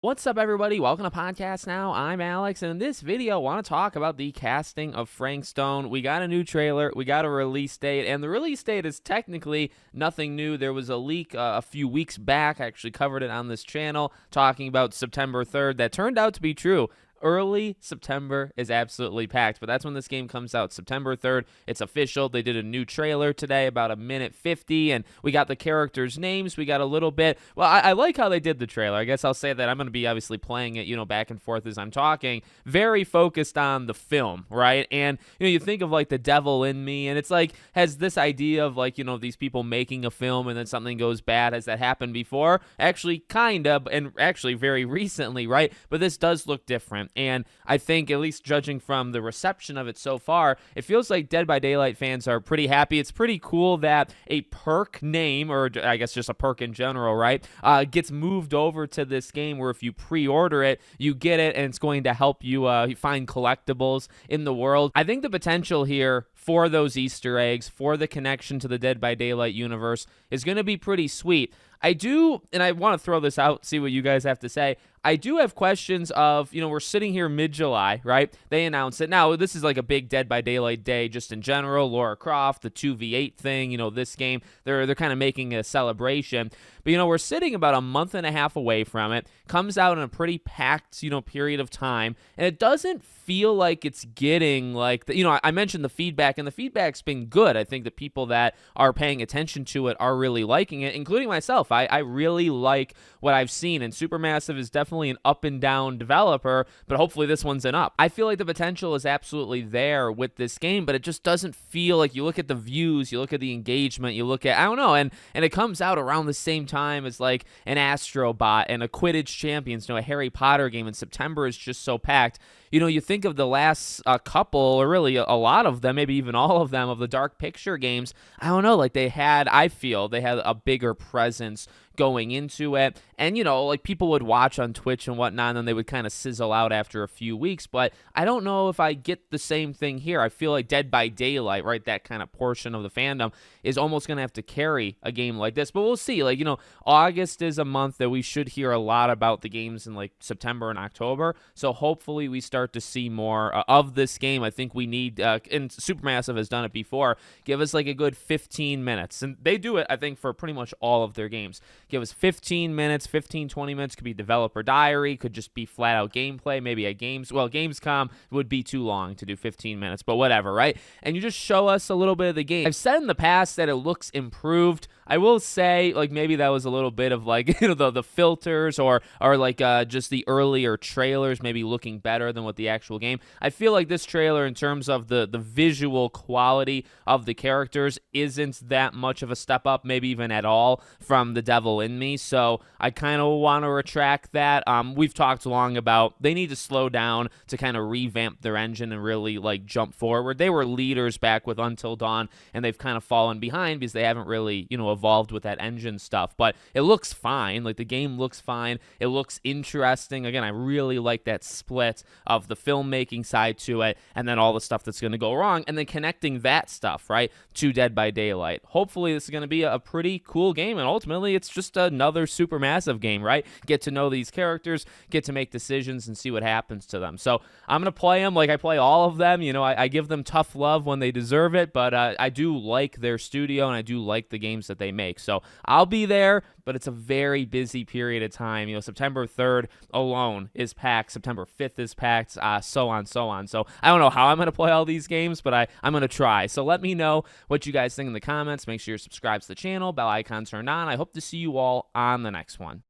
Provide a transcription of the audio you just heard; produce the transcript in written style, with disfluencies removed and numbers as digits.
What's up, everybody? Welcome to Podcast Now. I'm Alex, and in this video, I want to talk about the casting of Frank Stone. We got a new trailer, we got a release date, and the release date is technically nothing new. There was a leak a few weeks back. I actually covered it on this channel talking about September 3rd. That turned out to be true. Early September is absolutely packed, but that's when this game comes out, September 3rd. It's official. They did a new trailer today, about a minute 50, and we got the characters' names. We got a little bit. Well, I like how they did the trailer. I guess I'll say that I'm going to be obviously playing it, back and forth as I'm talking. Very focused on the film, right? And, you think of like The Devil in Me, and it's like, has this idea of like, these people making a film and then something goes bad. Has that happened before? Actually, kind of, and actually very recently, right? But this does look different. And I think, at least judging from the reception of it so far, it feels like Dead by Daylight fans are pretty happy. It's pretty cool that a perk name, or I guess just a perk in general, right, gets moved over to this game where if you pre-order it, you get it, and it's going to help you find collectibles in the world. I think the potential here for those Easter eggs, for the connection to the Dead by Daylight universe, is going to be pretty sweet. I do, and I want to throw this out, see what you guys have to say. I do have questions of, we're sitting here mid-July, right? They announced it. Now, this is like a big Dead by Daylight day just in general. Lara Croft, the 2v8 thing, this game, they're kind of making a celebration. But, we're sitting about a month and a half away from it. Comes out in a pretty packed, period of time. And it doesn't feel like it's getting like, I mentioned the feedback, and the feedback's been good. I think the people that are paying attention to it are really liking it, including myself. I really like what I've seen, and Supermassive is definitely an up and down developer, but hopefully this one's an up. I feel like the potential is absolutely there with this game, but it just doesn't feel like, you look at the views, you look at the engagement, you look at, I don't know, and it comes out around the same time as like an Astro Bot and a Quidditch Champions, a Harry Potter game, and September is just so packed. You think of the last couple, or really a lot of them, maybe even all of them, of the Dark Picture games. I don't know, like I feel they had a bigger presence going into it. And, like people would watch on Twitch and whatnot, and then they would kind of sizzle out after a few weeks. But I don't know if I get the same thing here. I feel like Dead by Daylight, right, that kind of portion of the fandom is almost going to have to carry a game like this. But we'll see. Like, August is a month that we should hear a lot about the games in like September and October. So hopefully we start to see more of this game. I think we need, and Supermassive has done it before, give us like a good 15 minutes. And they do it, I think, for pretty much all of their games. Give us 15 minutes, 15, 20 minutes. Could be developer diary, could just be flat out gameplay, maybe at Gamescom would be too long to do 15 minutes, but whatever, right? And you just show us a little bit of the game. I've said in the past that it looks improved. I will say, like, maybe that was a little bit of like, the filters or like just the earlier trailers maybe looking better than what the actual game. I feel like this trailer, in terms of the visual quality of the characters, isn't that much of a step up, maybe even at all, from The Devil in Me. So I kind of want to retract that. We've talked long about they need to slow down to kind of revamp their engine and really like jump forward. They were leaders back with Until Dawn, and they've kind of fallen behind because they haven't really, evolved with that engine stuff. But it looks fine. Like, the game looks fine. It looks interesting. Again, I really like that split of the filmmaking side to it, and then all the stuff that's going to go wrong, and then connecting that stuff, right, to Dead by Daylight. Hopefully this is going to be a pretty cool game, and ultimately it's just another Supermassive game, right? Get to know these characters, get to make decisions, and see what happens to them. So I'm going to play them like I play all of them. I give them tough love when they deserve it, but I do like their studio, and I do like the games that they make. So I'll be there, but it's a very busy period of time. September 3rd alone is packed. September 5th is packed, so on, so on. So I don't know how I'm going to play all these games, but I'm going to try. So let me know what you guys think in the comments. Make sure you're subscribed to the channel, bell icon turned on. I hope to see you all on the next one.